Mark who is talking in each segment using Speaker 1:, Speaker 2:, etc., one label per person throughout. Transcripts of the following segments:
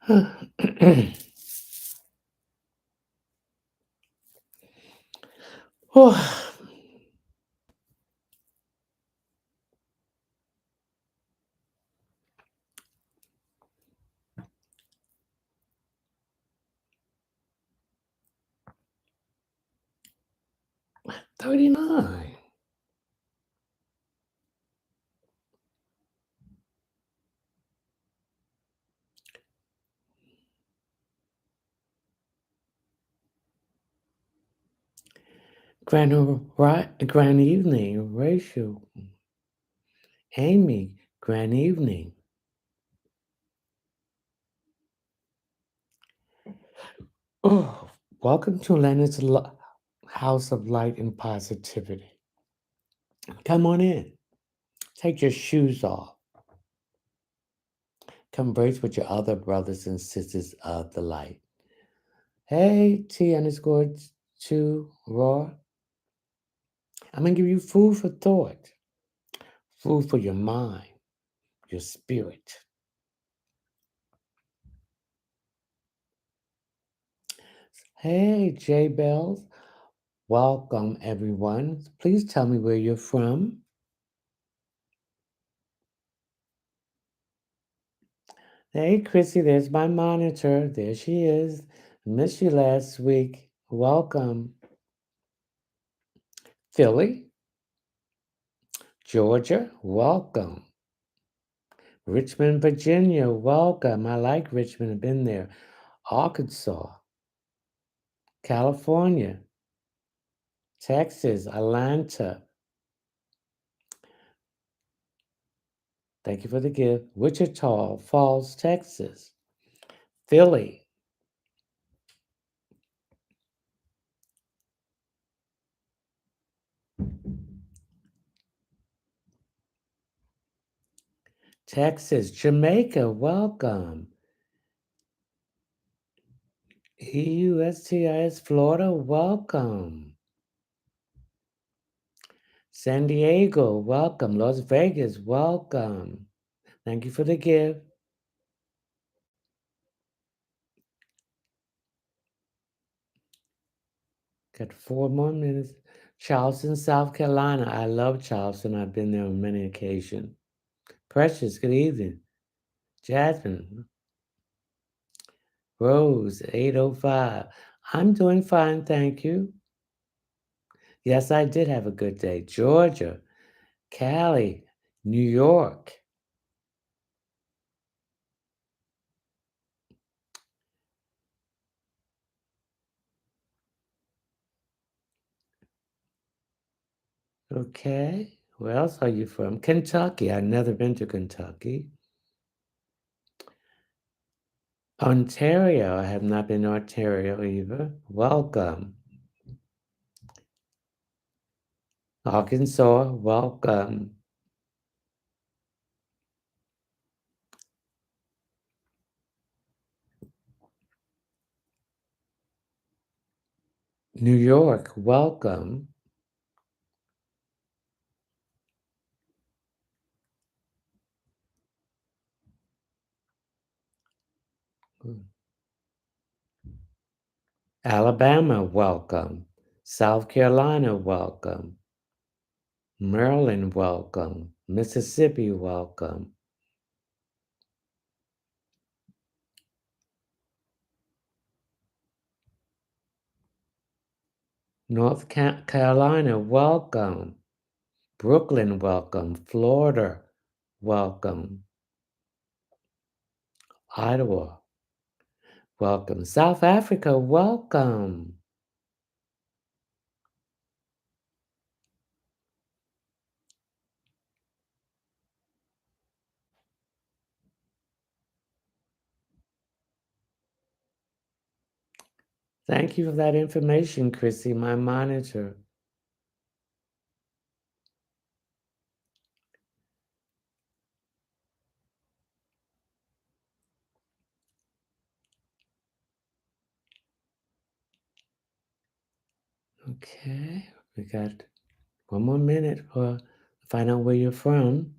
Speaker 1: Oh, '39. Grand evening, Rachel. Amy, grand evening. Oh, welcome to House of Light and Positivity. Come on in. Take your shoes off. Come embrace with your other brothers and sisters of the light. Hey, T_2 Raw. I'm going to give you food for thought, food for your mind, your spirit. Hey, J Bells. Welcome, everyone. Please tell me where you're from. Hey, Chrissy, there's my monitor. There she is. Missed you last week. Welcome. Philly, Georgia, welcome. Richmond, Virginia, welcome. I like Richmond, I've been there. Arkansas, California, Texas, Atlanta. Thank you for the gift. Wichita Falls, Texas. Philly, Texas, Jamaica, welcome. EUSTIS, Florida, welcome. San Diego, welcome. Las Vegas, welcome. Thank you for the gift. Got 4 more minutes. Charleston, South Carolina. I love Charleston. I've been there on many occasions. Precious, good evening. Jasmine, Rose, 805. I'm doing fine, thank you. Yes, I did have a good day. Georgia, Cali, New York. Okay. Where else are you from? Kentucky. I've never been to Kentucky. Ontario. I have not been to Ontario either. Welcome. Arkansas. Welcome. New York. Welcome. Alabama. Welcome. South Carolina. Welcome. Maryland. Welcome. Mississippi. Welcome. North Carolina. Welcome. Brooklyn. Welcome. Florida. Welcome. Ottawa. Welcome. South Africa, welcome. Thank you for that information, Chrissy, my monitor. Okay, we got 1 more minute for find out where you're from.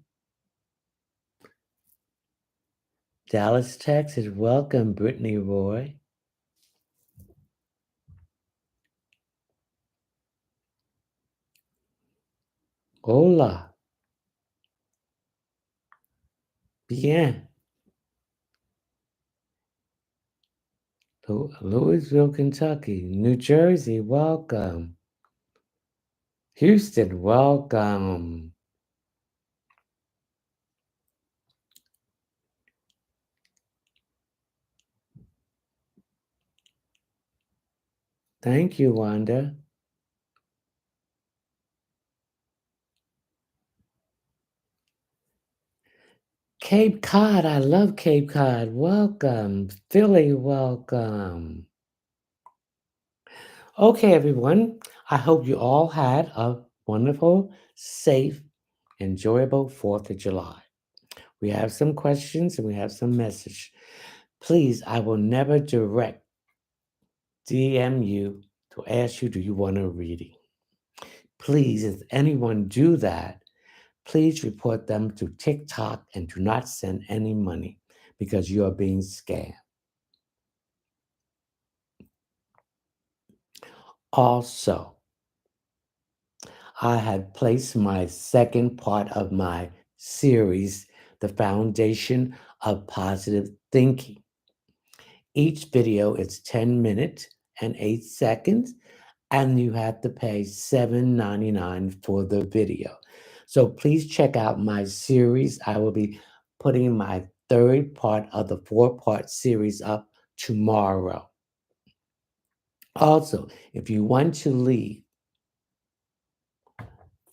Speaker 1: Dallas, Texas. Welcome, Brittany Roy. Hola. Bien. Louisville, Kentucky. New Jersey, welcome. Houston, welcome. Thank you, Wanda. Cape Cod, I love Cape Cod. Welcome. Philly, welcome. Okay, everyone. I hope you all had a wonderful, safe, enjoyable 4th of July. We have some questions and we have some message. Please, I will never direct DM you to ask you, do you want a reading? Please, if anyone do that, please report them to TikTok and do not send any money because you are being scammed. Also, I had placed my second part of my series, The Foundation of Positive Thinking. Each video is 10 minutes and 8 seconds, and you have to pay $7.99 for the video. So please check out my series. I will be putting my third part of the 4-part series up tomorrow. Also, if you want to leave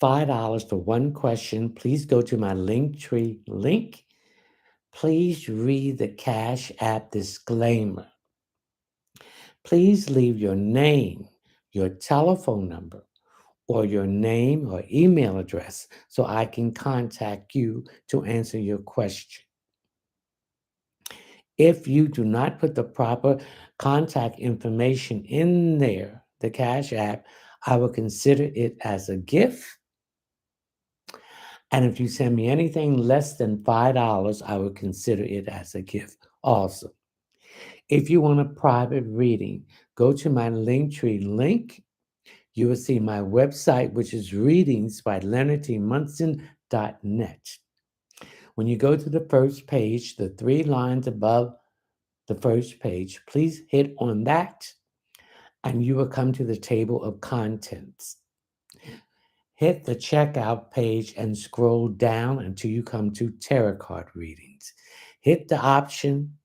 Speaker 1: $5 for one question, please go to my Linktree link. Please read the Cash App disclaimer. Please leave your name, your telephone number, or your name or email address so I can contact you to answer your question. If you do not put the proper contact information in there, the Cash App, I will consider it as a gift. And if you send me anything less than $5, I will consider it as a gift also. If you want a private reading, go to my Linktree link. You will see my website, which is readings by leonardtmunson.net. When you go to the first page, the 3 lines above the first page, please hit on that and you will come to the table of contents. Hit the checkout page and scroll down until you come to tarot card readings. Hit the option,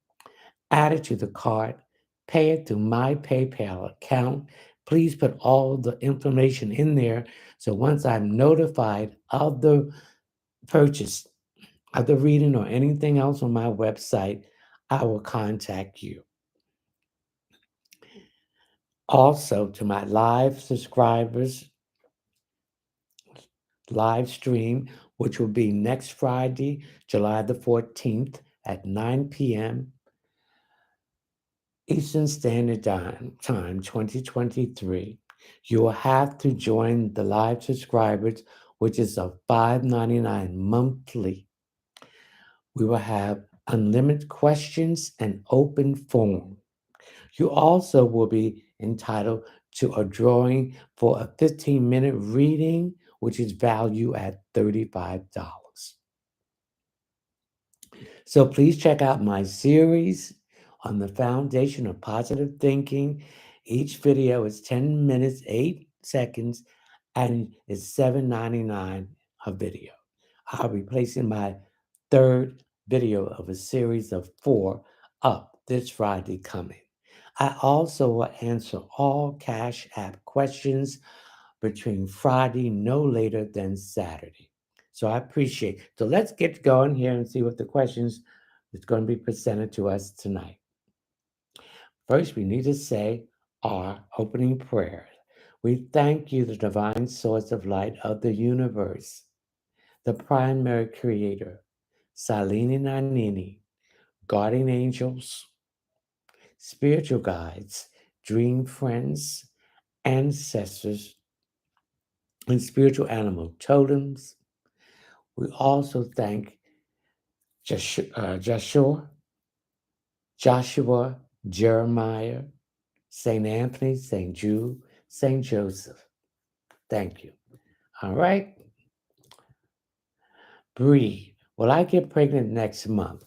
Speaker 1: add it to the cart, pay it through my PayPal account. Please put all the information in there so once I'm notified of the purchase of the reading or anything else on my website, I will contact you. Also, to my live subscribers, live stream, which will be next Friday, July the 14th at 9 p.m. Eastern Standard Time 2023. You will have to join the live subscribers, which is a $5.99 monthly. We will have unlimited questions and open forum. You also will be entitled to a drawing for a 15-minute reading, which is valued at $35. So please check out my series on the foundation of positive thinking. Each video is 10 minutes, 8 seconds, and is $7.99 a video. I'll be placing my third video of a series of 4 up this Friday coming. I also will answer all Cash App questions between Friday no later than Saturday. So I appreciate it. So let's get going here and see what the questions is going to be presented to us tonight. First, we need to say our opening prayer. We thank you, the divine source of light of the universe, the primary creator, Salini Nanini, guardian angels, spiritual guides, dream friends, ancestors, and spiritual animal totems. We also thank Joshua Joshua, Jeremiah, St. Anthony, St. Jude, St. Joseph. Thank you. All right. Bree, will I get pregnant next month?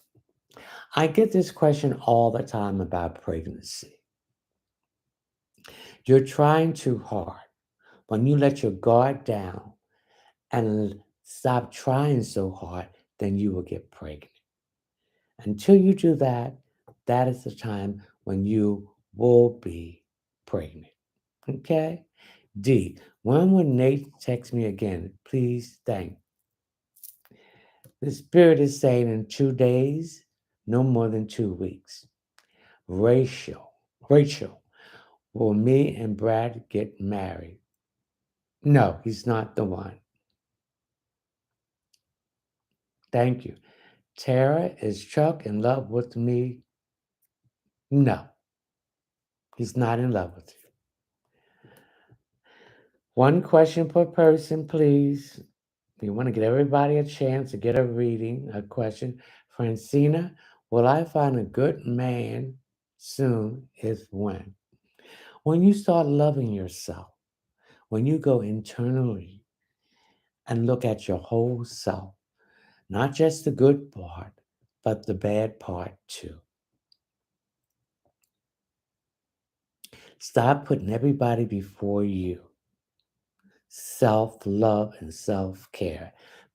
Speaker 1: I get this question all the time about pregnancy. You're trying too hard. When you let your guard down and stop trying so hard, then you will get pregnant. Until you do that, that is the time when you will be pregnant. Okay? D, when will Nate text me again? Please, thank. The Spirit is saying in 2 days, no more than 2 weeks. Rachel, will me and Brad get married? No, he's not the one. Thank you. Tara, is Chuck in love with me? No, he's not in love with you. One question per person, please. We want to get everybody a chance to get a reading, a question. Francina, will I find a good man soon? If when? When you start loving yourself, when you go internally and look at your whole self, not just the good part, but the bad part too. Stop putting everybody before you. Self love and self care.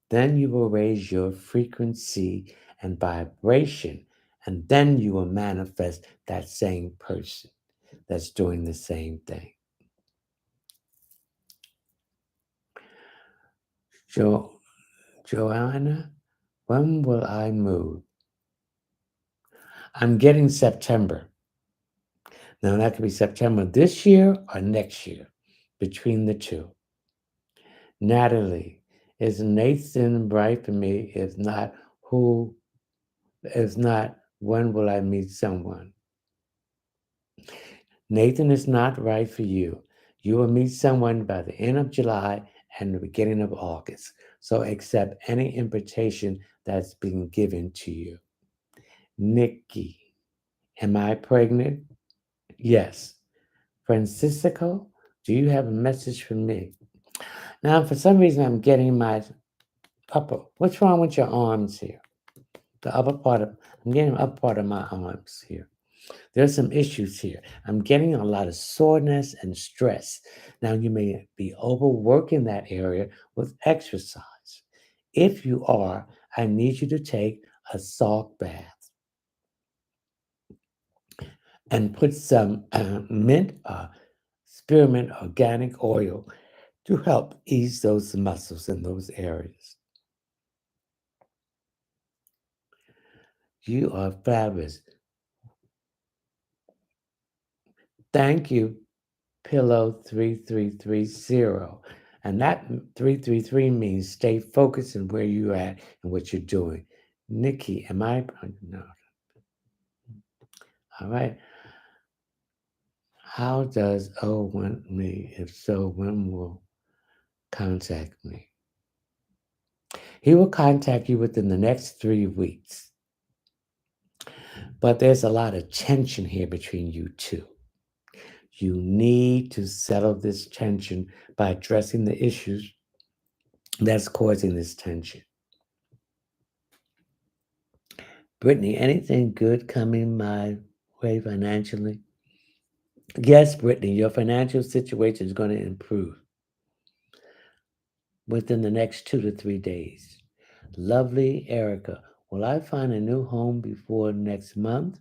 Speaker 1: Then you will raise your frequency and vibration, and then you will manifest that same person that's doing the same thing. Joanna, when will I move? I'm getting September. Now, that could be September this year or next year, between the two. Natalie, is Nathan right for me? If not, who? If not, when will I meet someone? Nathan is not right for you. You will meet someone by the end of July and the beginning of August. So accept any invitation that's been given to you. Nikki, am I pregnant? Yes. Francisco, do you have a message for me? Now, for some reason, I'm getting my upper. What's wrong with your arms here? The upper part of, I'm getting the upper part of my arms here. There's some issues here. I'm getting a lot of soreness and stress. Now, you may be overworking that area with exercise. If you are, I need you to take a salt bath and put some mint, spearmint organic oil to help ease those muscles in those areas. You are fabulous. Thank you, Pillow 3330. And that 333 means stay focused on where you're at and what you're doing. Nikki, am I? No. All right. How does O want me? If so, when will contact me? He will contact you within the next 3 weeks. But there's a lot of tension here between you two. You need to settle this tension by addressing the issues that's causing this tension. Brittany, anything good coming my way financially? Yes, Brittany, your financial situation is going to improve within the next 2 to 3 days. Lovely Erica, will I find a new home before next month?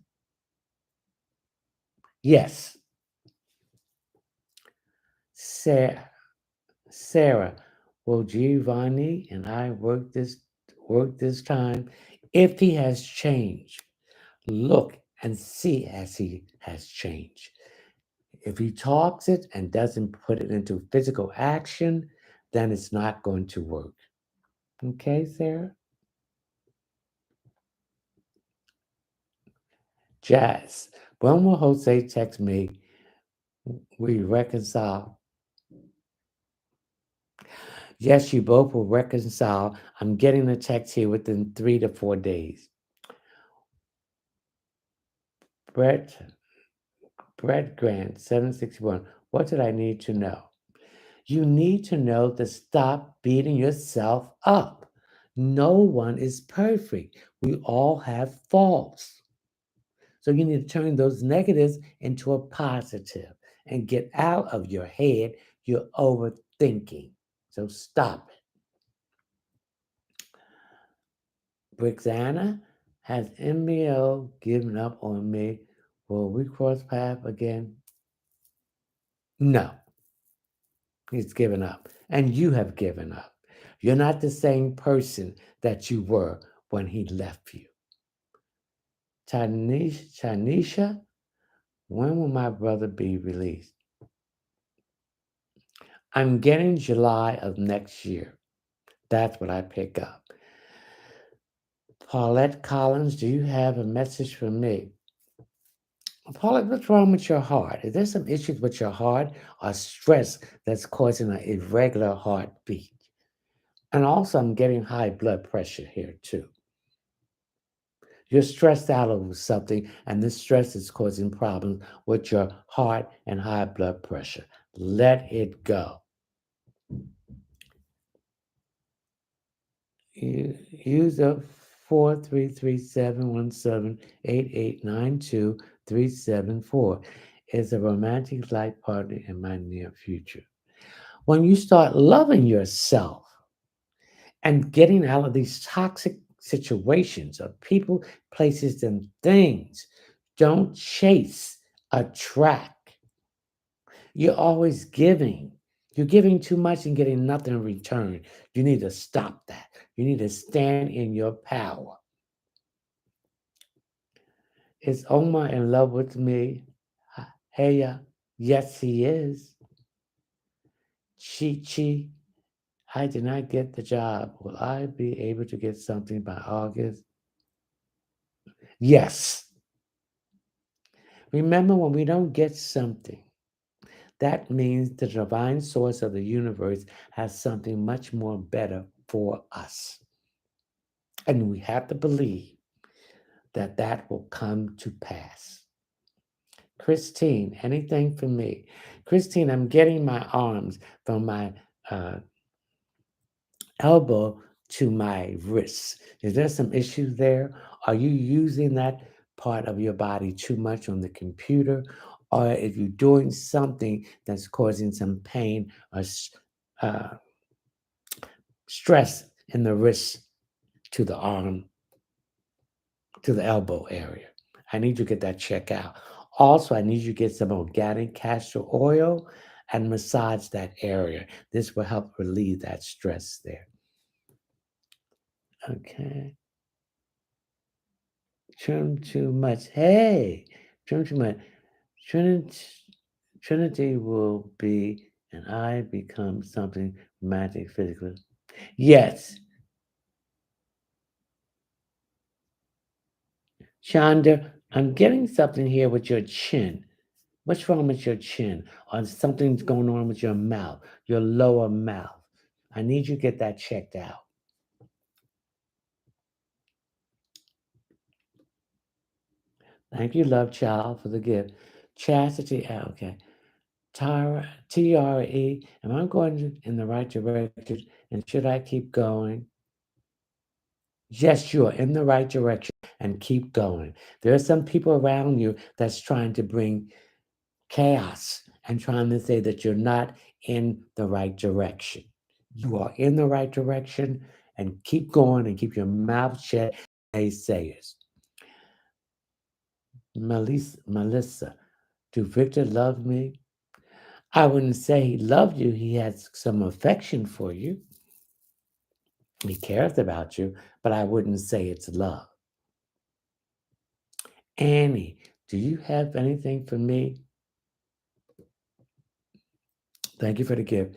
Speaker 1: Yes. Sarah, will Giovanni and I work this time? If he has changed, look and see as he has changed. If he talks it and doesn't put it into physical action, then it's not going to work. Okay, Sarah? Jazz, when will Jose text me? We reconcile. Yes, you both will reconcile. I'm getting a text here within 3 to 4 days. Brett, Brett Grant, 761. What did I need to know? You need to know to stop beating yourself up. No one is perfect. We all have faults. So you need to turn those negatives into a positive and get out of your head. You're overthinking. So stop it. Brixana, has MBO given up on me? Will we cross paths again? No, he's given up. And you have given up. You're not the same person that you were when he left you. Tanisha, when will my brother be released? I'm getting July of next year. That's what I pick up. Paulette Collins, do you have a message for me? Paulette, what's wrong with your heart? Is there some issues with your heart or stress that's causing an irregular heartbeat? And also, I'm getting high blood pressure here too. You're stressed out over something, and this stress is causing problems with your heart and high blood pressure. Let it go. User 4337178892 is a romantic life partner in my near future. When you start loving yourself and getting out of these toxic situations of people, places, and things, don't chase, attract. You're always giving. You're giving too much and getting nothing in return. You need to stop that. You need to stand in your power. Is Omar in love with me? Heya, yes, he is. Chi Chi, I did not get the job. Will I be able to get something by August? Yes. Remember, when we don't get something, that means the divine source of the universe has something much more better for us. And we have to believe that that will come to pass. Christine, anything for me? Christine, I'm getting my arms from my uh, elbow to my wrist. Is there some issue there? Are you using that part of your body too much on the computer? Or if you're doing something that's causing some pain or uh, stress in the wrist to the arm, to the elbow area? I need you to get that checked out. Also, I need you to get some organic castor oil and massage that area. This will help relieve that stress there. Okay. Trim too much. Hey, trim too much. Trinity, Trinity will be, and I become something romantic physically. Yes, Shonda, I'm getting something here with your chin. What's wrong with your chin? Or something's going on with your mouth, your lower mouth. I need you to get that checked out. Thank you, love child, for the gift. Chastity, okay. Tara, TRE, am I going in the right direction? And should I keep going? Yes, you are in the right direction and keep going. There are some people around you that's trying to bring chaos and trying to say that you're not in the right direction. You are in the right direction and keep going and keep your mouth shut, naysayers. Melissa, do Victor love me? I wouldn't say he loved you. He has some affection for you. He cares about you, but I wouldn't say it's love. Annie, do you have anything for me? Thank you for the gift.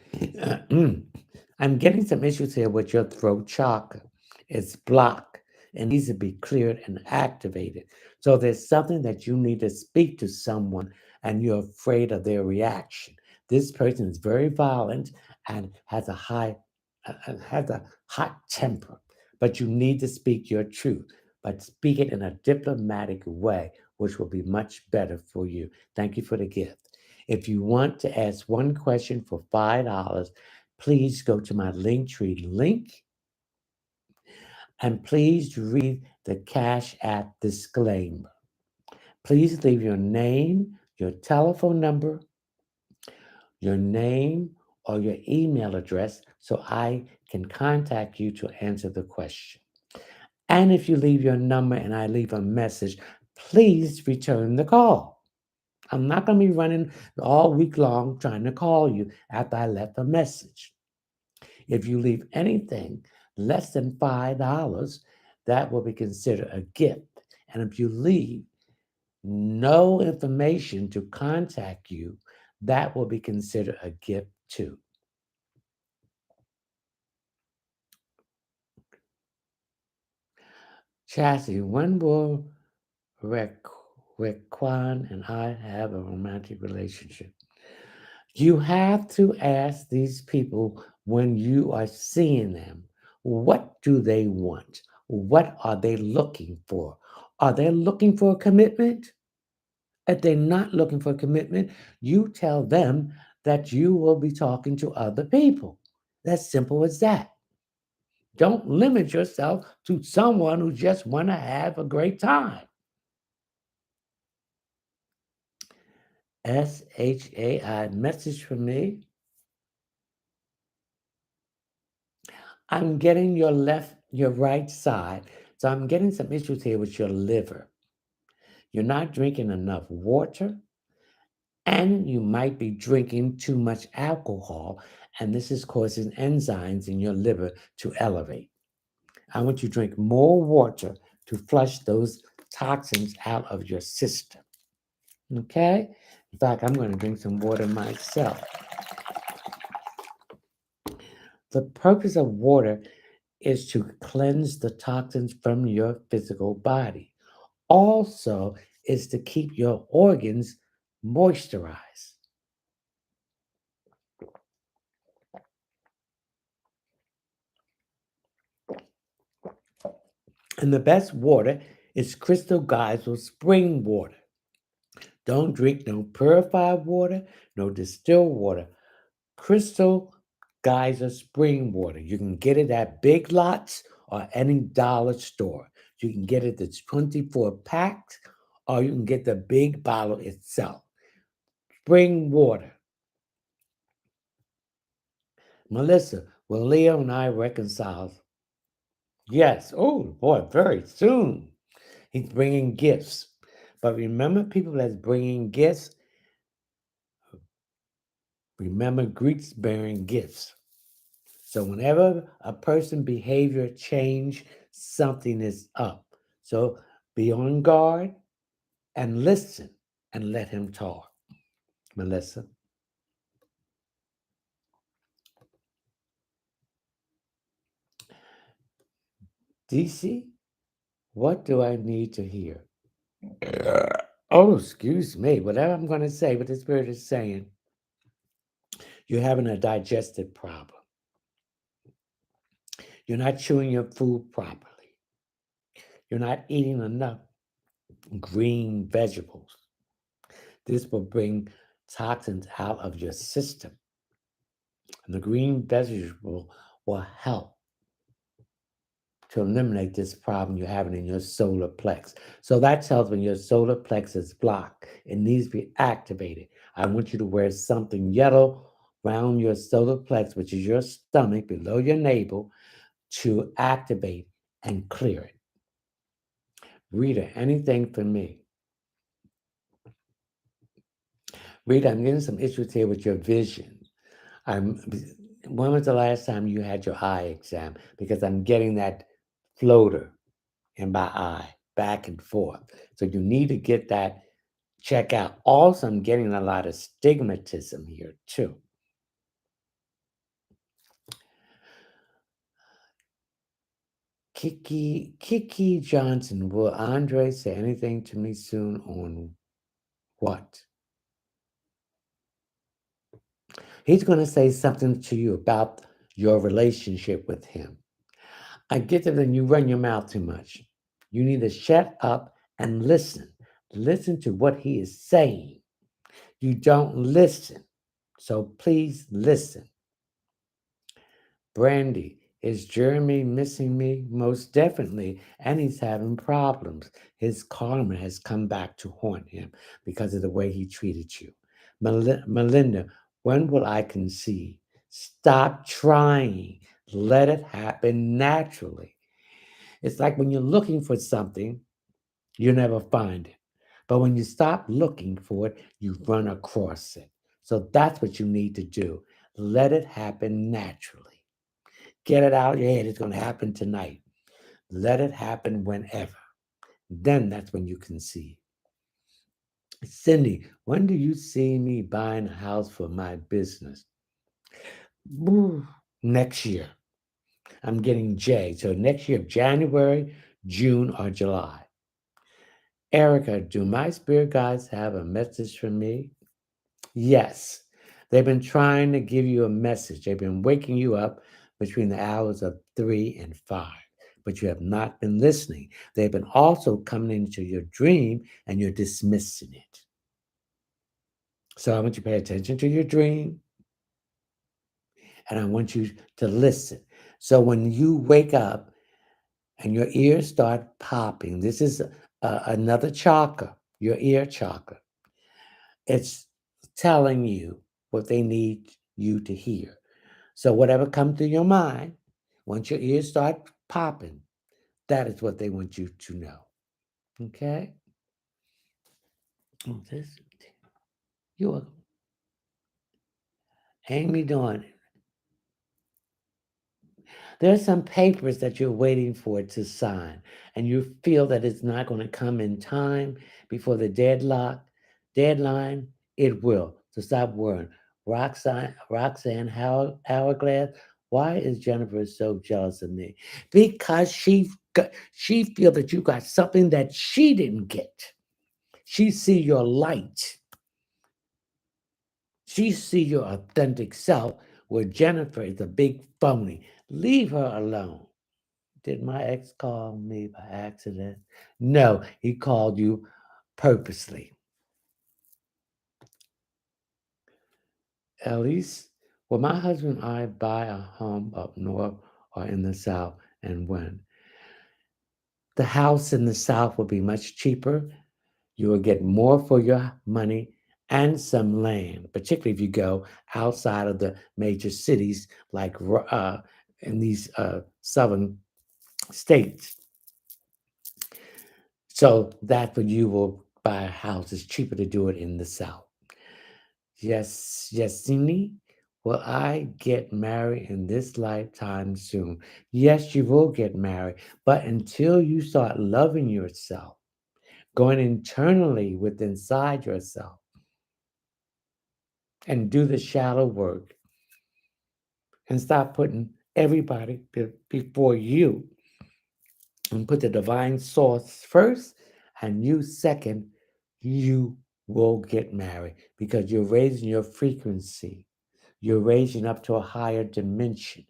Speaker 1: I'm getting some issues here with your throat chakra. It's blocked and needs to be cleared and activated. So there's something that you need to speak to someone and you're afraid of their reaction. This person is very violent and has a hot temper, but you need to speak your truth, but speak it in a diplomatic way which will be much better for you. Thank you for the gift. If you want to ask one question for $5, please go to my Linktree link and please read the Cash App disclaimer. Please leave your name, your telephone number, your name, or your email address so I can contact you to answer the question. And if you leave your number and I leave a message, please return the call. I'm not going to be running all week long trying to call you after I left a message. If you leave anything less than $5, that will be considered a gift. And if you leave no information to contact you, that will be considered a gift too. Chassie, when will Raquan and I have a romantic relationship? You have to ask these people when you are seeing them, what do they want? What are they looking for? Are they looking for a commitment? If they're not looking for commitment, you tell them that you will be talking to other people. That's simple as that. Don't limit yourself to someone who just want to have a great time. SHAI message from me. I'm getting your right side. So I'm getting some issues here with your liver. You're not drinking enough water, and you might be drinking too much alcohol, and this is causing enzymes in your liver to elevate. I want you to drink more water to flush those toxins out of your system. Okay? In fact, I'm going to drink some water myself. The purpose of water is to cleanse the toxins from your physical body. Also, is to keep your organs moisturized. And the best water is Crystal Geyser spring water. Don't drink no purified water, no distilled water. Crystal Geyser spring water. You can get it at Big Lots or any dollar store. You can get it that's 24 packs, or you can get the big bottle itself. Spring water. Melissa, will Leo and I reconcile? Yes. Oh, boy, very soon. He's bringing gifts. But remember, people that's bringing gifts, remember Greeks bearing gifts. So whenever a person behavior change, something is up. So be on guard and listen and let him talk. Melissa. DC, what do I need to hear? Oh, excuse me. Whatever I'm going to say, what the Spirit is saying, you're having a digestive problem. You're not chewing your food properly. You're not eating enough green vegetables. This will bring toxins out of your system. And the green vegetable will help to eliminate this problem you're having in your solar plex. So that tells when your solar plex is blocked, it needs to be activated. I want you to wear something yellow around your solar plex, which is your stomach below your navel, to activate and clear it. Rita, anything for me? Rita, I'm getting some issues here with your vision. I'm, when was the last time you had your eye exam? Because I'm getting that floater in my eye back and forth. So you need to get that check out. Also, I'm getting a lot of stigmatism here too. Kiki Johnson, will Andre say anything to me soon on what? He's going to say something to you about your relationship with him. I get that when you run your mouth too much. You need to shut up and listen. Listen to what he is saying. You don't listen. So please listen. Brandy, is Jeremy missing me? Most definitely. And he's having problems. His karma has come back to haunt him because of the way he treated you. Melinda, when will I conceive? Stop trying. Let it happen naturally. It's like when you're looking for something, you never find it. But when you stop looking for it, you run across it. So that's what you need to do. Let it happen naturally. Get it out of your head. It's going to happen tonight. Let it happen whenever. Then that's when you can see. Cindy, when do you see me buying a house for my business? Next year. I'm getting J. So next year, January, June, or July. Erica, do my spirit guides have a message for me? Yes. They've been trying to give you a message. They've been waking you up between the hours of 3 and 5, but you have not been listening. They've been also coming into your dream and you're dismissing it. So I want you to pay attention to your dream and I want you to listen. So when you wake up and your ears start popping, this is another chakra, your ear chakra. It's telling you what they need you to hear. So whatever comes to your mind, once your ears start popping, that is what they want you to know. Okay? Oh, this you are Amy Dawn. There's some papers that you're waiting for it to sign, and you feel that it's not going to come in time before the deadline. It will. So stop worrying. Roxanne Hourglass, why is Jennifer so jealous of me? Because she feel that you got something that she didn't get. She see your light. She see your authentic self, where Jennifer is a big phony. Leave her alone. Did my ex call me by accident? No, he called you purposely. Elise, will my husband and I buy a home up north or in the south, and when? The house in the south will be much cheaper. You will get more for your money and some land, particularly if you go outside of the major cities like in these southern states. So that's when you will buy a house. It's cheaper to do it in the South. Yes, Yesini, will I get married in this lifetime soon? Yes, you will get married, but until you start loving yourself, going internally with inside yourself, and do the shallow work, and stop putting everybody before you, and put the divine source first and you second, you will get married because you're raising your frequency. You're raising up to a higher dimension,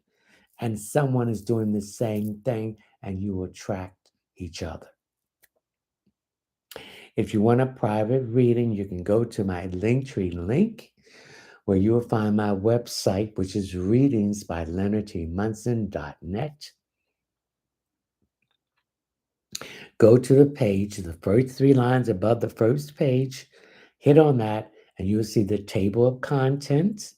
Speaker 1: and someone is doing the same thing, and you attract each other. If you want a private reading, you can go to my Linktree link, where you will find my website, which is readingsbyleonardtmunson.net. Go to the page, the first 3 lines above the first page, hit on that, and you'll see the table of contents,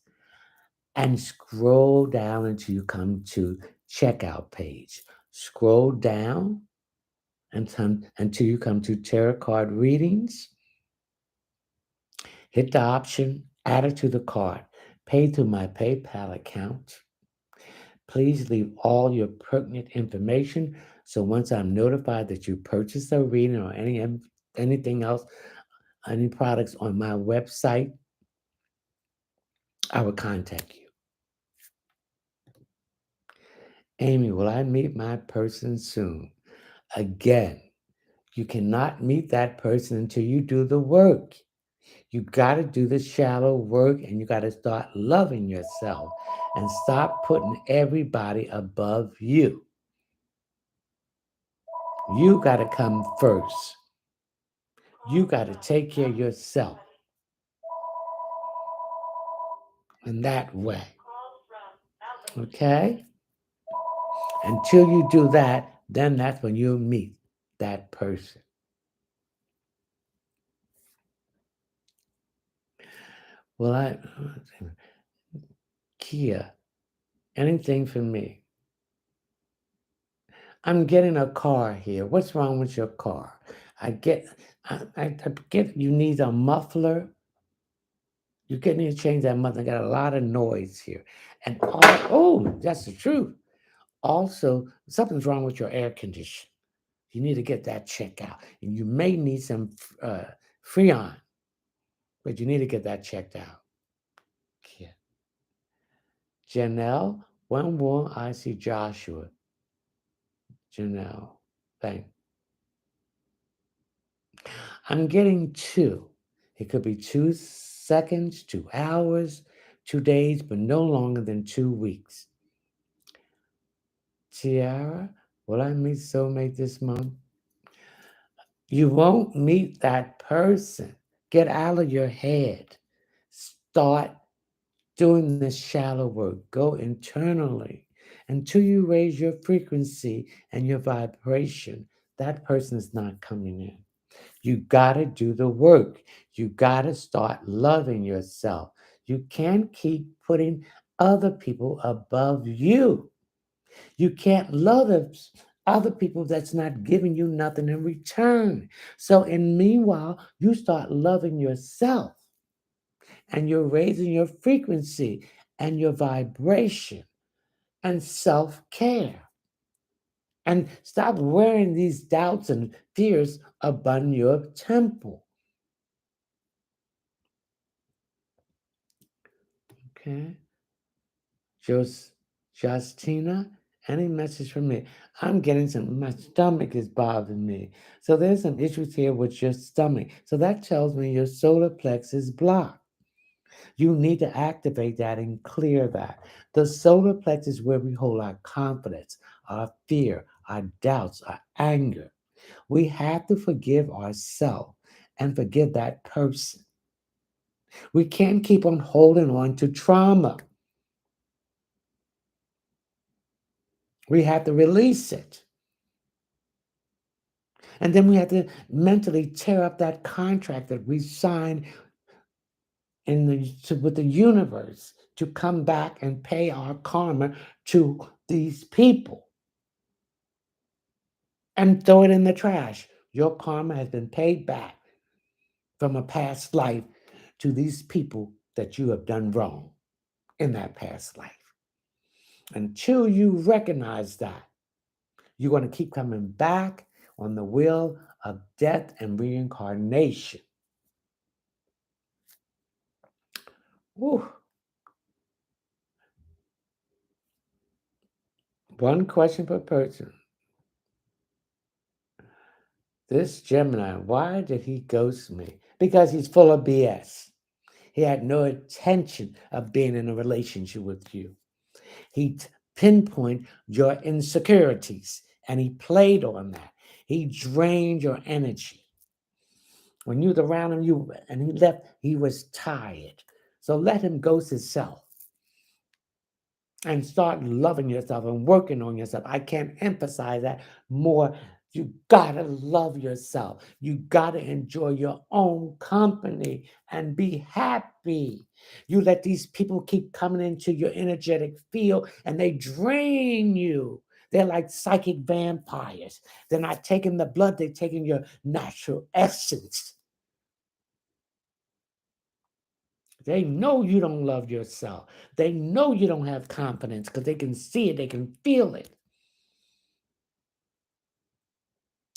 Speaker 1: and scroll down until you come to checkout page. Scroll down until you come to tarot card readings. Hit the option, add it to the cart, pay through my PayPal account. Please leave all your pertinent information so once I'm notified that you purchased a reading or anything else, any products on my website, I will contact you. Amy, will I meet my person soon? Again, you cannot meet that person until you do the work. You got to do the shallow work and you got to start loving yourself and stop putting everybody above you. You got to come first. You got to take care of yourself in that way. Okay? Until you do that, then that's when you meet that person. Well, Kia, anything for me? I'm getting a car here. What's wrong with your car? I get you need a muffler. You get need to change that muffler. I got a lot of noise here. And oh, that's the truth. Also, something's wrong with your air condition. You need to get that checked out. And you may need some Freon, but you need to get that checked out. Yeah. Janelle, when will I see Joshua? Janelle, thank. I'm getting 2. It could be 2 seconds, 2 hours, 2 days, but no longer than 2 weeks. Tiara, will I meet soulmate this month? You won't meet that person. Get out of your head. Start doing this shallow work. Go internally. Until you raise your frequency and your vibration, that person is not coming in. You got to do the work. You got to start loving yourself. You can't keep putting other people above you. You can't love other people that's not giving you nothing in return. So, in meanwhile, you start loving yourself and you're raising your frequency and your vibration and self care. And stop wearing these doubts and fears upon your temple. Okay. Justina, any message from me? I'm getting my stomach is bothering me. So there's some issues here with your stomach. So that tells me your solar plexus is blocked. You need to activate that and clear that. The solar plexus is where we hold our confidence, our fear, our doubts, our anger. We have to forgive ourselves and forgive that person. We can't keep on holding on to trauma. We have to release it. And then we have to mentally tear up that contract that we signed with the universe to come back and pay our karma to these people and throw it in the trash. Your karma has been paid back from a past life to these people that you have done wrong in that past life. Until you recognize that, you're going to keep coming back on the wheel of death and reincarnation. Whew. One question per person. This Gemini, why did he ghost me? Because he's full of BS. He had no intention of being in a relationship with you. He pinpointed your insecurities and he played on that. He drained your energy. When you was around him, and he left, he was tired. So let him ghost himself and start loving yourself and working on yourself. I can't emphasize that more. You gotta love yourself. You gotta enjoy your own company and be happy. You let these people keep coming into your energetic field and they drain you. They're like psychic vampires. They're not taking the blood, they're taking your natural essence. They know you don't love yourself. They know you don't have confidence because they can see it, they can feel it.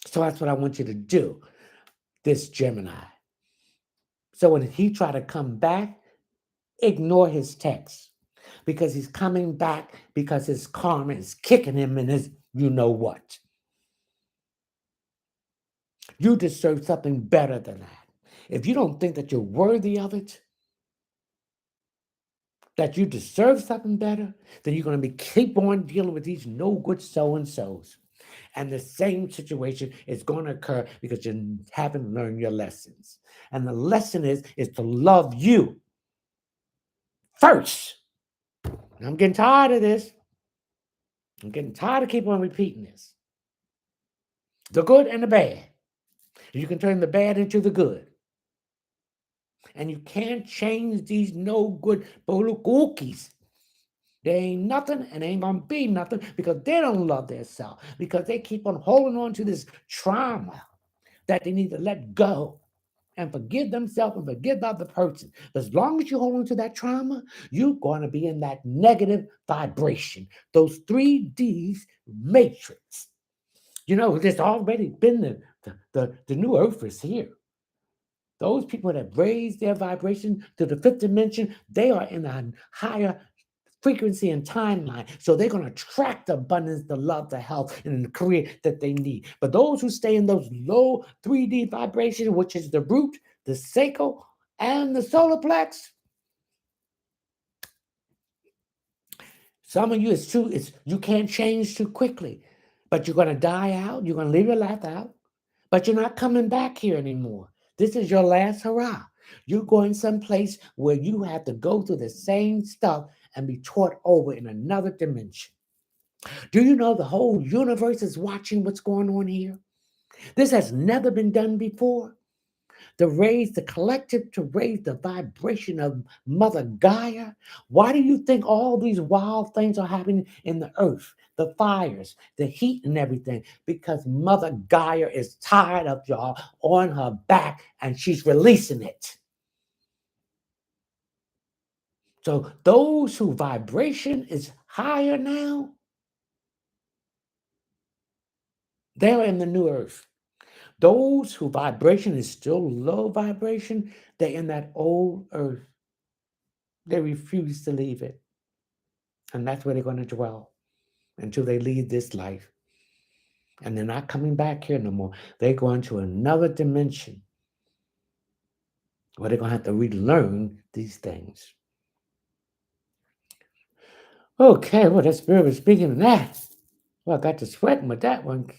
Speaker 1: So that's what I want you to do, this Gemini. So when he try to come back, ignore his text because he's coming back because his karma is kicking him in his you know what. You deserve something better than that. If you don't think that you're worthy of it, that you deserve something better, then you're going to be keep on dealing with these no good so and so's. And the same situation is going to occur because you haven't learned your lessons. And the lesson is to love you first. And I'm getting tired of this. I'm getting tired of keep on repeating this. The good and the bad. You can turn the bad into the good. And you can't change these no good cookies. They ain't nothing and they ain't gonna be nothing because they don't love themselves, because they keep on holding on to this trauma that they need to let go and forgive themselves and forgive the other person. But as long as you hold on to that trauma, you're going to be in that negative vibration, those 3Ds matrix. You know, there's already been the new earth is here. Those people that raise their vibration to the fifth dimension, they are in a higher frequency and timeline. So they're going to attract the abundance, the love, the health, and the career that they need. But those who stay in those low 3D vibrations, which is the root, the sacral, and the solar plex, some of you it's you can't change too quickly. But you're going to die out, you're going to live your life out, but you're not coming back here anymore. This is your last hurrah. You're going someplace where you have to go through the same stuff and be taught over in another dimension. Do you know the whole universe is watching what's going on here? This has never been done before. To raise the collective, to raise the vibration of Mother Gaia. Why do you think all these wild things are happening in the earth? The fires, the heat, and everything. Because Mother Gaia is tired of y'all on her back and she's releasing it. So those whose vibration is higher now, they're in the new earth. Those whose vibration is still low vibration, they're in that old earth. They refuse to leave it. And that's where they're going to dwell until they leave this life. And they're not coming back here no more. They're going to another dimension where they're going to have to relearn these things. Okay, well, that spirit was speaking of that. Well, I got to sweating with that one.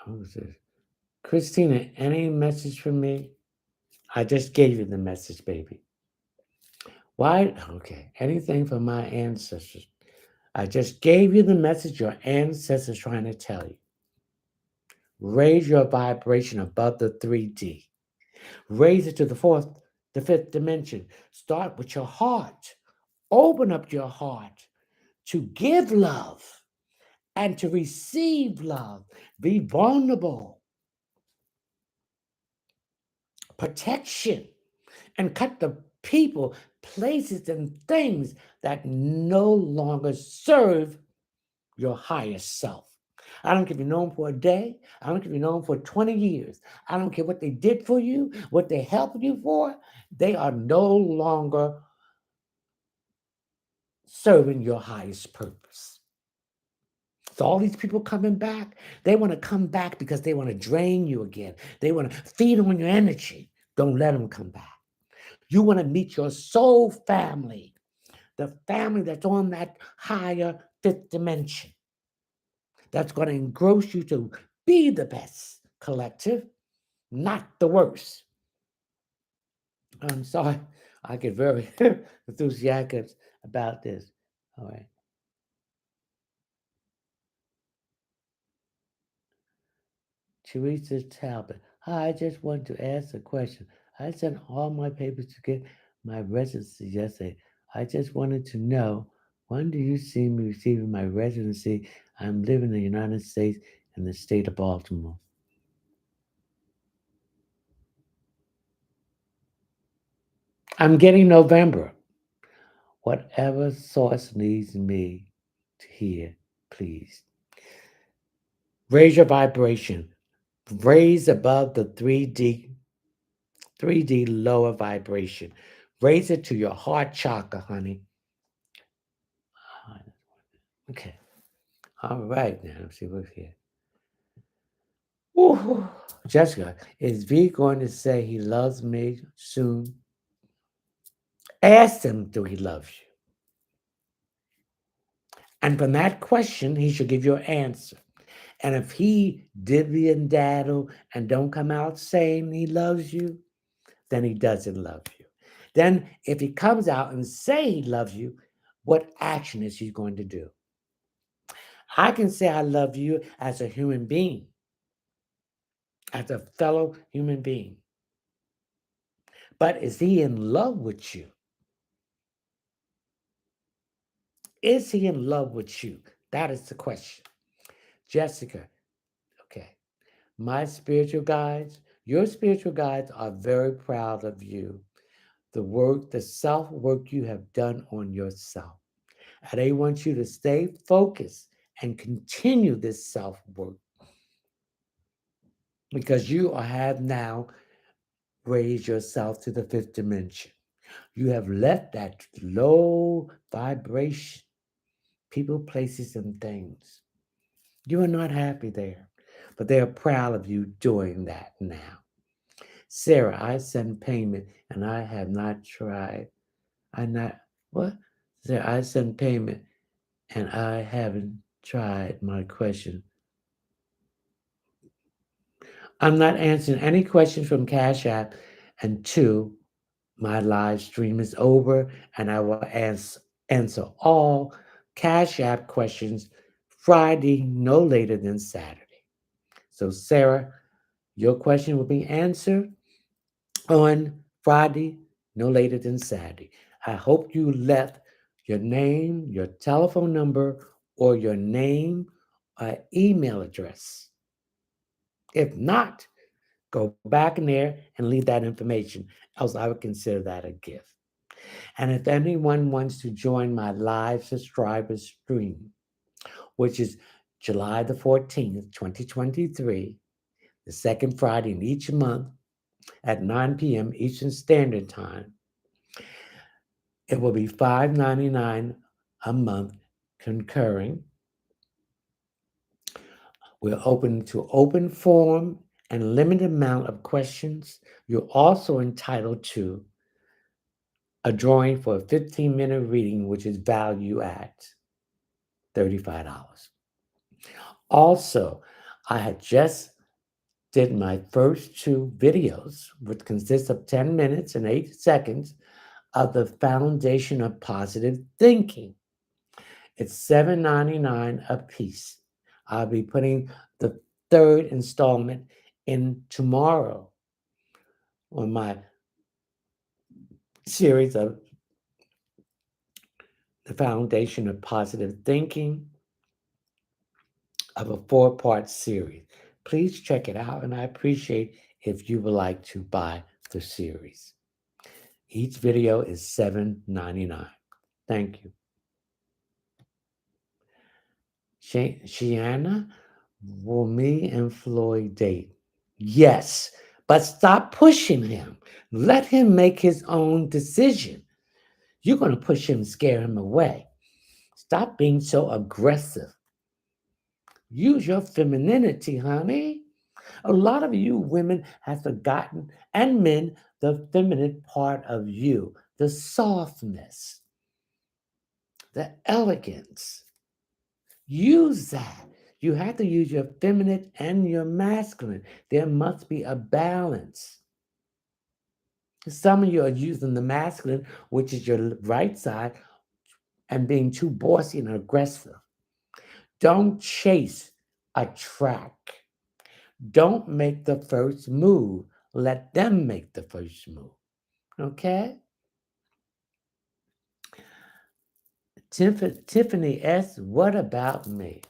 Speaker 1: Who's this? Christina, any message from me? I just gave you the message, baby. Why? Okay, anything from my ancestors. I just gave you the message your ancestors trying to tell you. Raise your vibration above the 3D. Raise it to the fifth dimension. Start with your heart. Open up your heart to give love and to receive love. Be vulnerable. Protection. And cut the people, places, and things that no longer serve your higher self. I don't care if you know them for a day. I don't care if you know them for 20 years. I don't care what they did for you, what they helped you for. They are no longer serving your highest purpose. So all these people coming back, they want to come back because they want to drain you again. They want to feed on your energy. Don't let them come back. You want to meet your soul family, the family that's on that higher fifth dimension. That's going to engross you to be the best collective, not the worst. I'm sorry, I get very enthusiastic about this. All right. Teresa Talbot. Hi, I just want to ask a question. I sent all my papers to get my residency yesterday. I just wanted to know, when do you see me receiving my residency? I'm living in the United States in the state of Baltimore. I'm getting November. Whatever source needs me to hear, please. Raise your vibration. Raise above the 3D lower vibration. Raise it to your heart chakra, honey. Okay. All right, now let's see what's here. Ooh. Jessica, is V going to say he loves me soon? Ask him, do he love you? And from that question, he should give you an answer. And if he dibby and daddle and don't come out saying he loves you, then he doesn't love you. Then if he comes out and say he loves you, what action is he going to do? I can say I love you as a human being, as a fellow human being. But is he in love with you? Is he in love with you? That is the question. Jessica, okay. My spiritual guides, your spiritual guides are very proud of you. The work, the self work you have done on yourself. And they want you to stay focused and continue this self work because you have now raised yourself to the fifth dimension. You have left that low vibration, people, places, and things. You are not happy there, but they are proud of you doing that now. Sarah, I send payment and I have not tried. I not what? Sarah, I send payment and I haven't tried my question. I'm not answering any questions from Cash App until my live stream is over, and I will answer all Cash App questions Friday, no later than Saturday. So, Sarah, your question will be answered on Friday, no later than Saturday. I hope you left your name, your telephone number, or your name, email address. If not, go back in there and leave that information, else I would consider that a gift. And if anyone wants to join my live subscriber stream, which is July the 14th, 2023, the second Friday in each month at 9 p.m. Eastern Standard Time, it will be $5.99 a month concurring. We're open to open forum and limited amount of questions. You're also entitled to a drawing for a 15-minute reading, which is value at $35. Also, I had just did my first two videos, which consist of 10 minutes and 8 seconds of the foundation of positive thinking. It's $7.99 a piece. I'll be putting the third installment in tomorrow on my series of the foundation of positive thinking of a 4-part series. Please check it out, and I appreciate if you would like to buy the series. Each video is $7.99. Thank you. Shiana, will me and Floyd date? Yes, but stop pushing him. Let him make his own decision. You're going to push him, scare him away. Stop being so aggressive. Use your femininity, honey. A lot of you women have forgotten, and men, the feminine part of you, the softness, the elegance. Use that. You have to use your feminine and your masculine. There must be a balance. Some of you are using the masculine, which is your right side, and being too bossy and aggressive. Don't chase, attract. Don't make the first move. Let them make the first move. Okay? Tiffany S., what about me?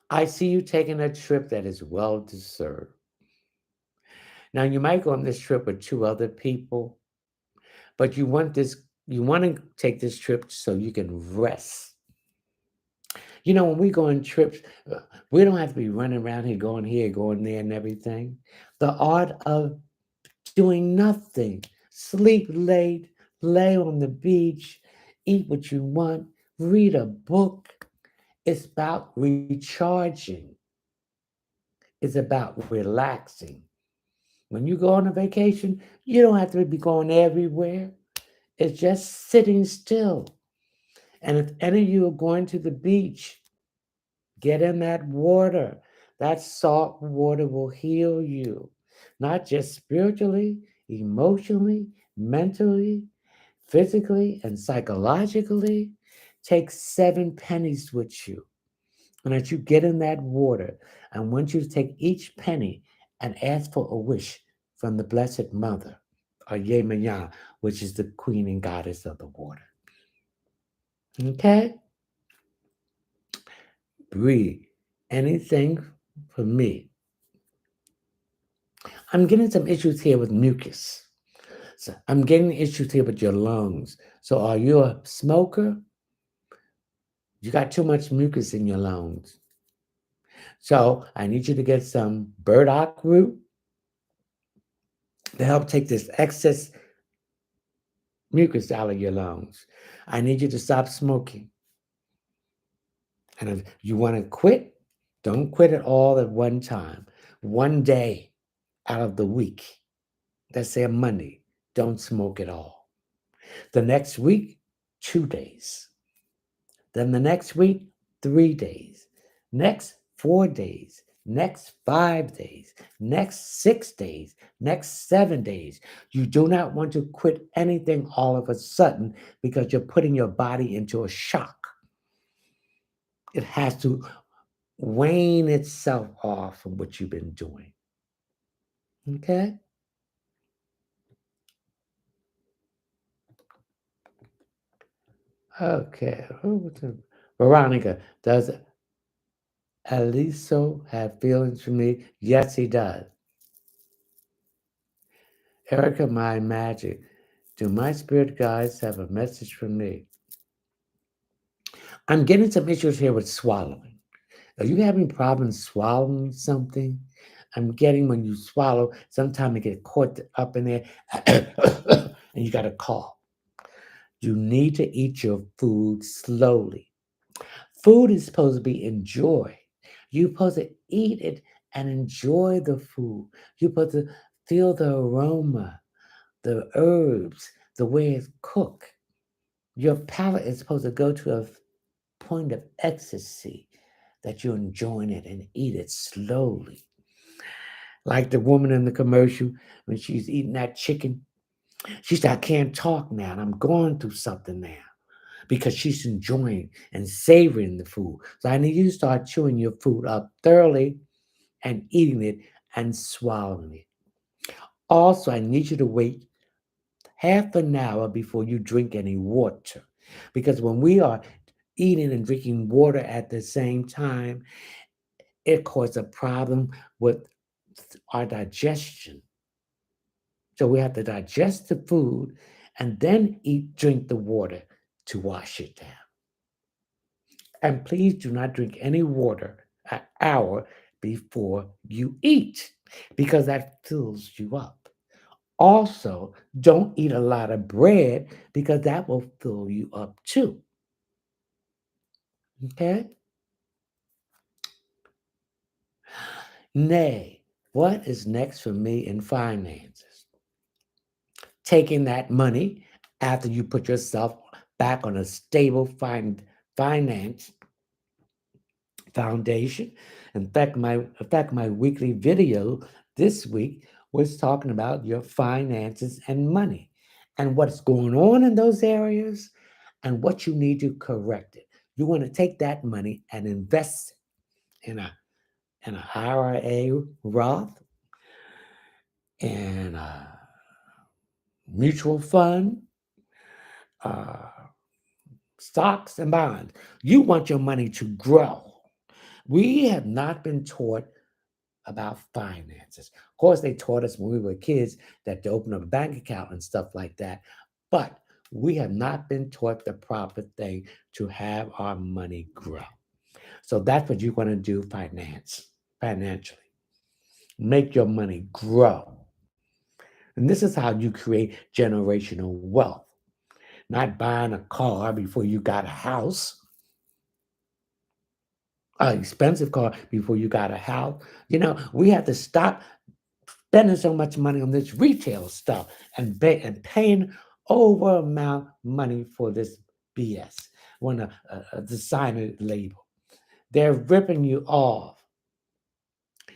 Speaker 1: I see you taking a trip that is well deserved. Now, you might go on this trip with 2 other people, but you want to take this trip so you can rest. You know, when we go on trips, we don't have to be running around here, going there, and everything. The art of doing nothing. Sleep late, lay on the beach, eat what you want, read a book. It's about recharging. It's about relaxing. When you go on a vacation, you don't have to be going everywhere. It's just sitting still. And if any of you are going to the beach, get in that water. That salt water will heal you, not just spiritually, emotionally, mentally, physically, and psychologically. Take 7 pennies with you. And as you get in that water, I want you to take each penny and ask for a wish from the Blessed Mother, or Yemaya, which is the queen and goddess of the water. Okay? Breathe. Anything for me. I'm getting some issues here with mucus. So I'm getting issues here with your lungs. So are you a smoker? You got too much mucus in your lungs. So I need you to get some burdock root to help take this excess mucus out of your lungs. I need you to stop smoking. And if you want to quit, don't quit it all at one time. One day out of the week, let's say a Monday, don't smoke at all. The next week, 2 days. Then the next week, 3 days. Next 4 days. Next 5 days. Next 6 days. Next 7 days. You do not want to quit anything all of a sudden because you're putting your body into a shock. It has to wane itself off from what you've been doing. Okay? Okay. Veronica, does Aliso have feelings for me? Yes, he does. Erica, my magic. Do my spirit guides have a message for me? I'm getting some issues here with swallowing. Are you having problems swallowing something? I'm getting when you swallow, sometimes it get caught up in there and you got to cough. You need to eat your food slowly. Food is supposed to be enjoyed. You're supposed to eat it and enjoy the food. You're supposed to feel the aroma, the herbs, the way it's cooked. Your palate is supposed to go to a point of ecstasy that you're enjoying it and eat it slowly. Like the woman in the commercial when she's eating that chicken. She said, I can't talk now, and I'm going through something now because she's enjoying and savoring the food. So I need you to start chewing your food up thoroughly and eating it and swallowing it. Also, I need you to wait half an hour before you drink any water. Because when we are eating and drinking water at the same time, it causes a problem with our digestion. So we have to digest the food and then drink the water to wash it down. And please do not drink any water an hour before you eat because that fills you up. Also, don't eat a lot of bread because that will fill you up too. Okay? Nay, what is next for me in finances? Taking that money after you put yourself back on a stable finance foundation. In fact, my weekly video this week was talking about your finances and money and what's going on in those areas and what you need to correct it. You want to take that money and invest it in a IRA Roth and a mutual fund, uh, stocks and bonds. You want your money to grow. We have not been taught about finances. Of course, they taught us when we were kids that to open up a bank account and stuff like that, but we have not been taught the proper thing to have our money grow. So that's what you want to do financially. Make your money grow. And this is how you create generational wealth. Not buying a car before you got a house, an expensive car before you got a house. We have to stop spending so much money on this retail stuff and paying over amount money for this BS. want a designer label. They're ripping you off.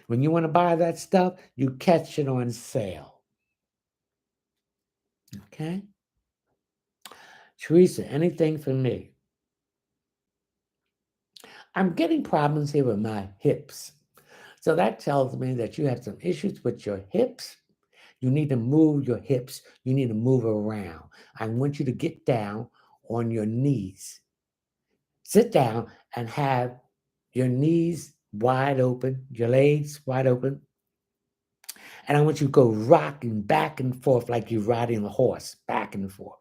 Speaker 1: When you want to buy that stuff, you catch it on sale. Okay? Teresa, anything for me? I'm getting problems here with my hips. So that tells me that you have some issues with your hips. You need to move your hips. You need to move around. I want you to get down on your knees. Sit down and have your knees wide open, your legs wide open. And I want you to go rocking back and forth like you're riding a horse, back and forth.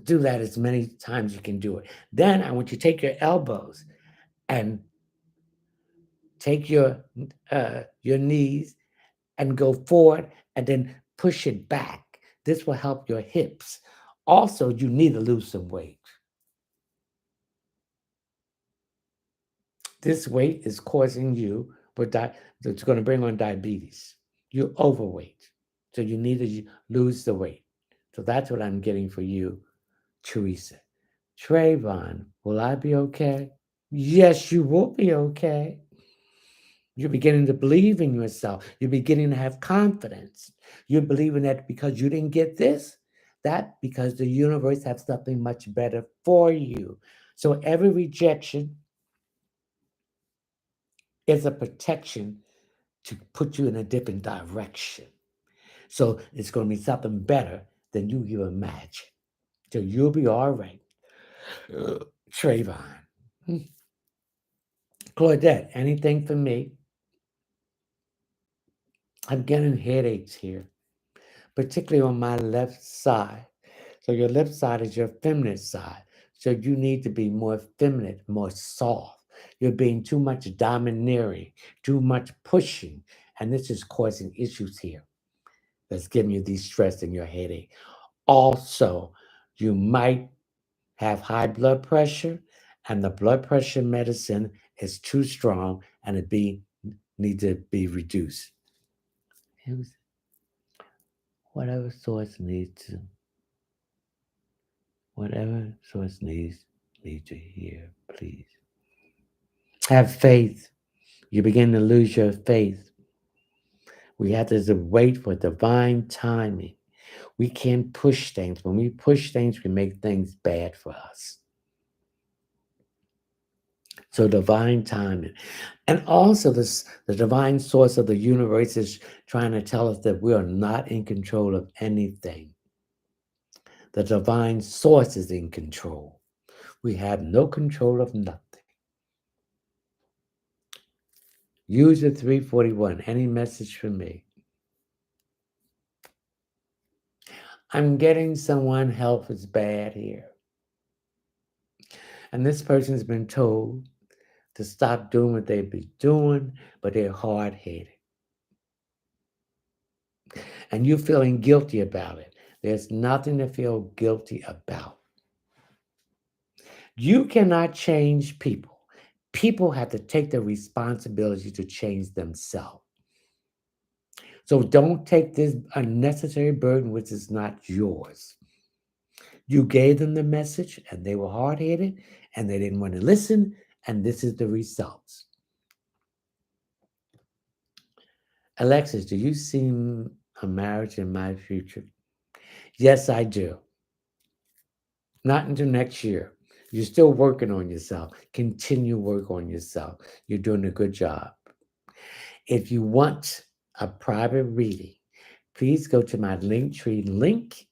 Speaker 1: Do that as many times you can do it. Then I want you to take your elbows and take your knees and go forward and then push it back. This will help your hips. Also, you need to lose some weight. This weight is causing you, it's going to bring on diabetes. You're overweight. So you need to lose the weight. So that's what I'm getting for you, Teresa. Trayvon, will I be okay? Yes, you will be okay. You're beginning to believe in yourself. You're beginning to have confidence. You're believing that because you didn't get this, that because the universe has something much better for you. So every rejection is a protection to put you in a different direction. So it's going to be something better than you imagine. So you'll be all right. Trayvon. Hmm. Claudette, anything for me? I'm getting headaches here, particularly on my left side. So your left side is your feminine side. So you need to be more feminine, more soft. You're being too much domineering, too much pushing, and this is causing issues here. That's giving you these stress and your headache. Also, you might have high blood pressure, and the blood pressure medicine is too strong, and need to be reduced. Whatever source needs to, whatever source need to hear, please. Have faith. You begin to lose your faith. We have to wait for divine timing. We can't push things. When we push things, we make things bad for us. So divine timing. And also the divine source of the universe is trying to tell us that we are not in control of anything. The divine source is in control. We have no control of nothing. User 341, any message from me? I'm getting someone health is bad here. And this person's been told to stop doing what they've been doing, but they're hard headed. And you're feeling guilty about it. There's nothing to feel guilty about. You cannot change people. People have to take the responsibility to change themselves. So don't take this unnecessary burden, which is not yours. You gave them the message and they were hard headed and they didn't want to listen, and this is the results. Alexis, do you see a marriage in my future? Yes, I do. Not until next year. You're still working on yourself. Continue work on yourself. You're doing a good job. If you want a private reading, please go to my Linktree link.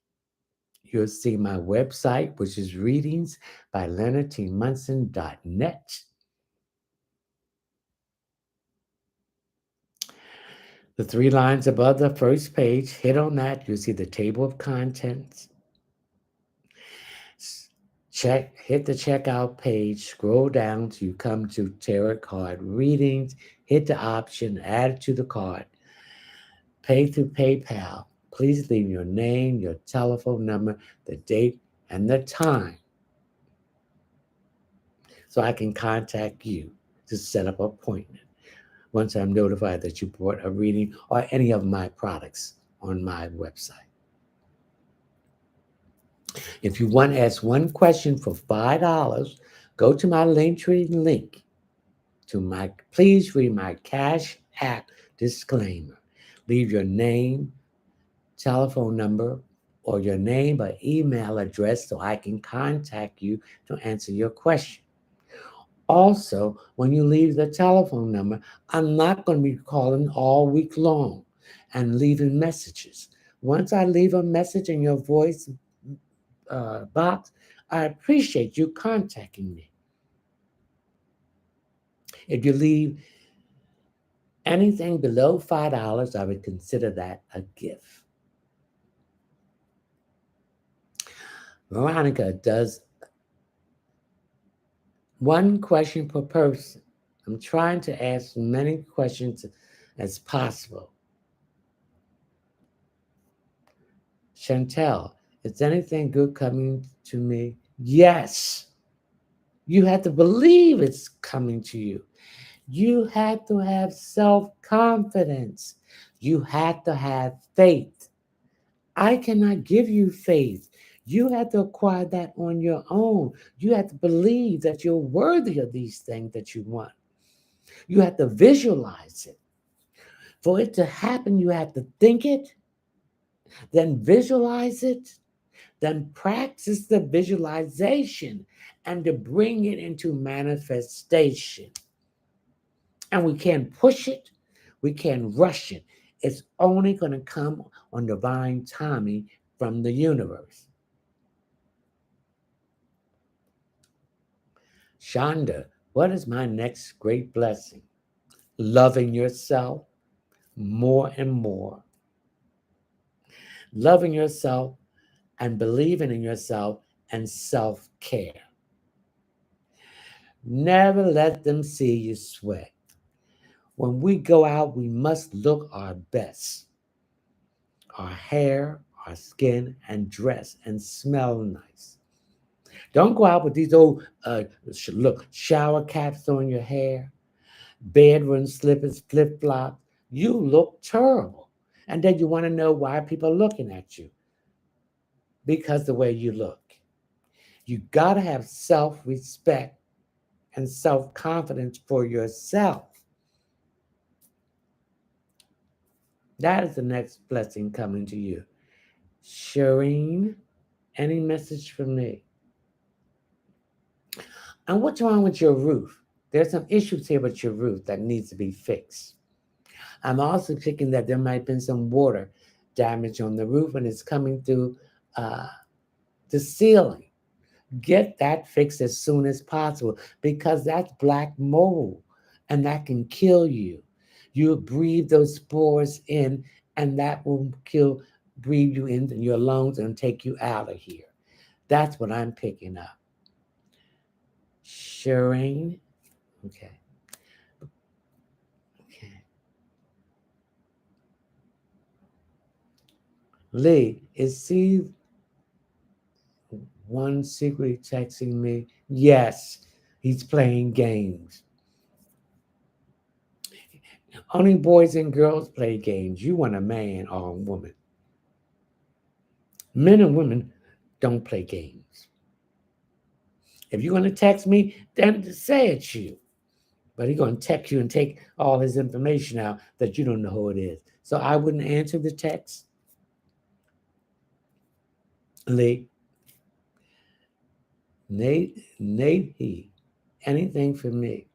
Speaker 1: You'll see my website, which is readings by leonardtmunson.net. The 3 lines above the first page, hit on that. You'll see the table of contents. Hit the checkout page, scroll down till you come to tarot card readings, hit the option, add it to the cart, pay through PayPal. Please leave your name, your telephone number, the date, and the time so I can contact you to set up an appointment once I'm notified that you bought a reading or any of my products on my website. If you want to ask one question for $5, go to my Linktree link to my, please read my Cash App disclaimer. Leave your name, telephone number, or your name or email address so I can contact you to answer your question. Also, when you leave the telephone number, I'm not going to be calling all week long and leaving messages. Once I leave a message in your voice box, I appreciate you contacting me. If you leave anything below $5, I would consider that a gift. Veronica does one question per person. I'm trying to ask many questions as possible. Chantel, is anything good coming to me? Yes. You have to believe it's coming to you. You have to have self confidence. You have to have faith. I cannot give you faith. You have to acquire that on your own. You have to believe that you're worthy of these things that you want. You have to visualize it. For it to happen, you have to think it, then visualize it, then practice the visualization and to bring it into manifestation. And we can't push it, we can't rush it. It's only going to come on divine timing from the universe. Shonda, what is my next great blessing? Loving yourself more and more. Loving yourself and believing in yourself and self care. Never let them see you sweat. When we go out, we must look our best. Our hair, our skin, and dress and smell nice. Don't go out with these old, look, shower caps on your hair, bedroom slippers, flip flops. You look terrible. And then you want to know why people are looking at you because the way you look. You got to have self respect and self confidence for yourself. That is the next blessing coming to you. Shireen, any message from me? And what's wrong with your roof? There's some issues here with your roof that needs to be fixed. I'm also thinking that there might have been some water damage on the roof and it's coming through uh, the ceiling. Get that fixed as soon as possible because that's black mold and that can kill you. You breathe those spores in and that will kill, breathe you into your lungs and take you out of here. That's what I'm picking up. Shireen, okay. Okay. Lee, is C one secretly texting me? Yes, he's playing games. Only boys and girls play games. You want a man or a woman. Men and women don't play games. If you're going to text me, then say it's you. But he's going to text you and take all his information out that you don't know who it is. So I wouldn't answer the text. Lee, Nate, he, anything for me.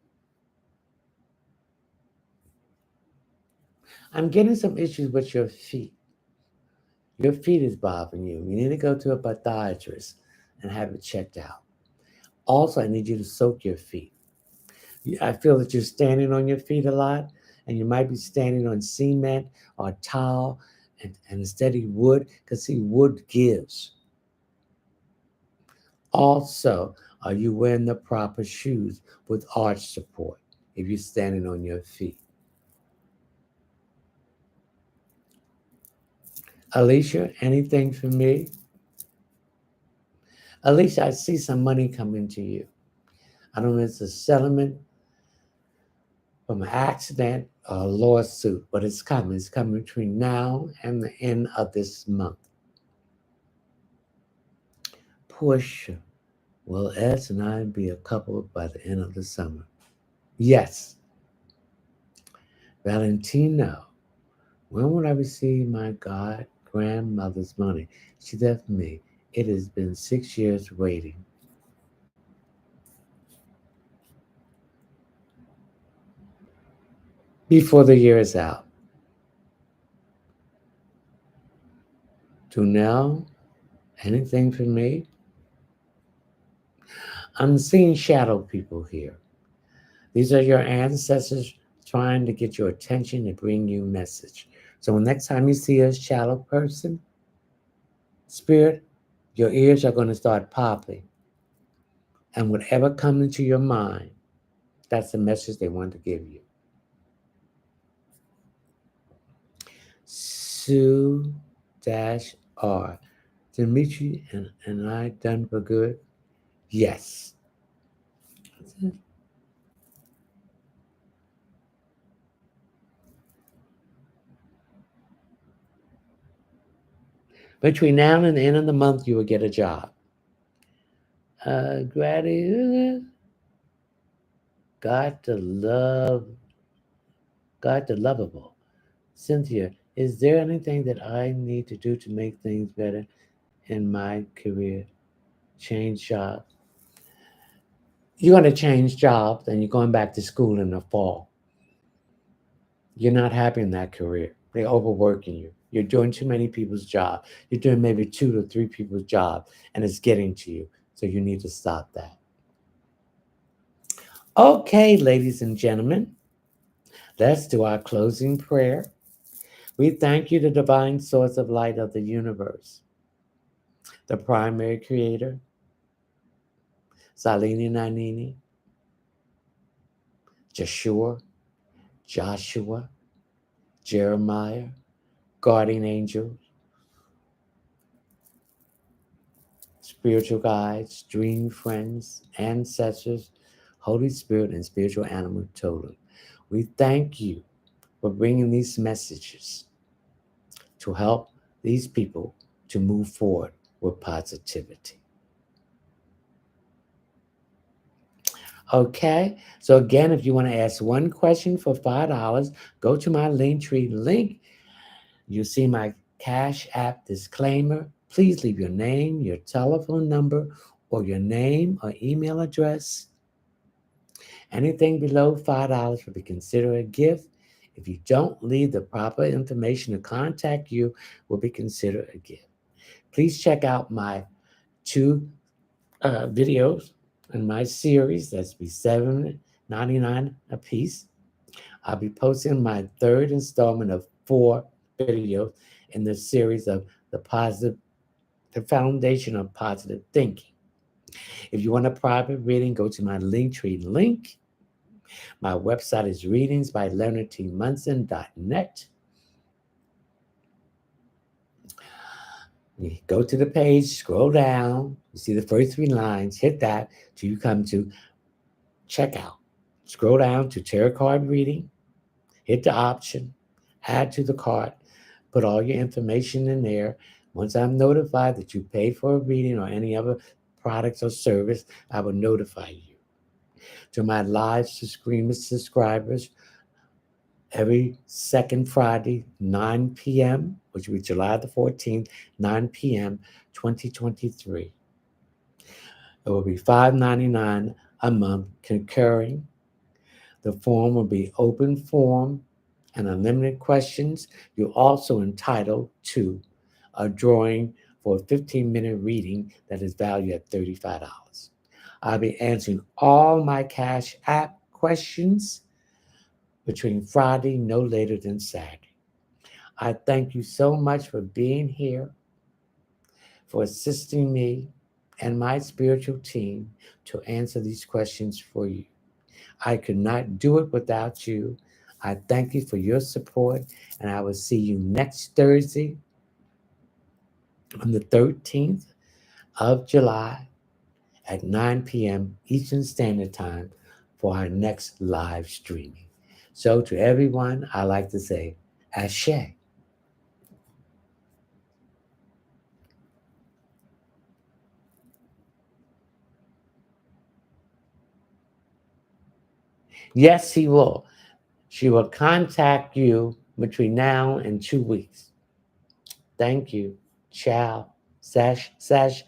Speaker 1: I'm getting some issues with your feet. Your feet is bothering you. You need to go to a podiatrist and have it checked out. Also, I need you to soak your feet. I feel that you're standing on your feet a lot, and you might be standing on cement or tile and instead of wood, because see, wood gives. Also, are you wearing the proper shoes with arch support if you're standing on your feet? Alicia, anything for me? Alicia, I see some money coming to you. I don't know if it's a settlement from an accident or a lawsuit, but it's coming. It's coming between now and the end of this month. Portia, will S and I be a couple by the end of the summer? Yes. Valentino, when will I receive my god grandmother's money? She left me. It has been 6 years waiting. Before the year is out. Tunel, anything for me? I'm seeing shadow people here. These are your ancestors trying to get your attention and bring you message. So next time you see a shadow person, spirit, your ears are going to start popping. And whatever comes into your mind, that's the message they want to give you. Sue dash R. Dimitri and I done for good? Yes. Between now and the end of the month, you will get a job. Grady, got to love, got to lovable. Cynthia, is there anything that I need to do to make things better in my career? Change jobs. You're going to change jobs and you're going back to school in the fall. You're not happy in that career. They're overworking you. You're doing too many people's job. You're doing maybe 2 to 3 people's job and it's getting to you. So you need to stop that. Okay, ladies and gentlemen, let's do our closing prayer. We thank you, the divine source of light of the universe, the primary creator, Salini Nanini, Joshua, Jeremiah, guardian angels, spiritual guides, dream friends, ancestors, Holy Spirit, and spiritual animal totem. We thank you for bringing these messages to help these people to move forward with positivity. Okay, so again, if you want to ask one question for $5, go to my Linktree link. You see my Cash App disclaimer. Please leave your name, your telephone number, or your name or email address. Anything below $5 will be considered a gift. If you don't leave the proper information to contact you, will be considered a gift. Please check out my two videos in my series. That's be $7.99 a piece. I'll be posting my third installment of 4 videos in the series of the foundation of positive thinking. If you want a private reading, go to my Linktree link. My website is readingsbyleonardtmunson.net. You go to the page, scroll down, you see the first 3 lines, hit that till you come to checkout. Scroll down to tarot card reading, hit the option, add to the cart, put all your information in there. Once I'm notified that you paid for a reading or any other products or service, I will notify you. To my live subscribers, every second Friday, 9 p.m., which will be July the 14th, 9 p.m., 2023. It will be $5.99 a month concurring. The form will be open form and unlimited questions. You're also entitled to a drawing for a 15-minute reading that is valued at $35. I'll be answering all my Cash App questions between Friday, no later than Saturday. I thank you so much for being here, for assisting me and my spiritual team to answer these questions for you. I could not do it without you. I thank you for your support, and I will see you next Thursday on the 13th of July at 9 p.m. Eastern Standard Time for our next live streaming. So, to everyone, I like to say, Ashe. Yes, he will. She will contact you between now and 2 weeks. Thank you. Ciao. Sashay.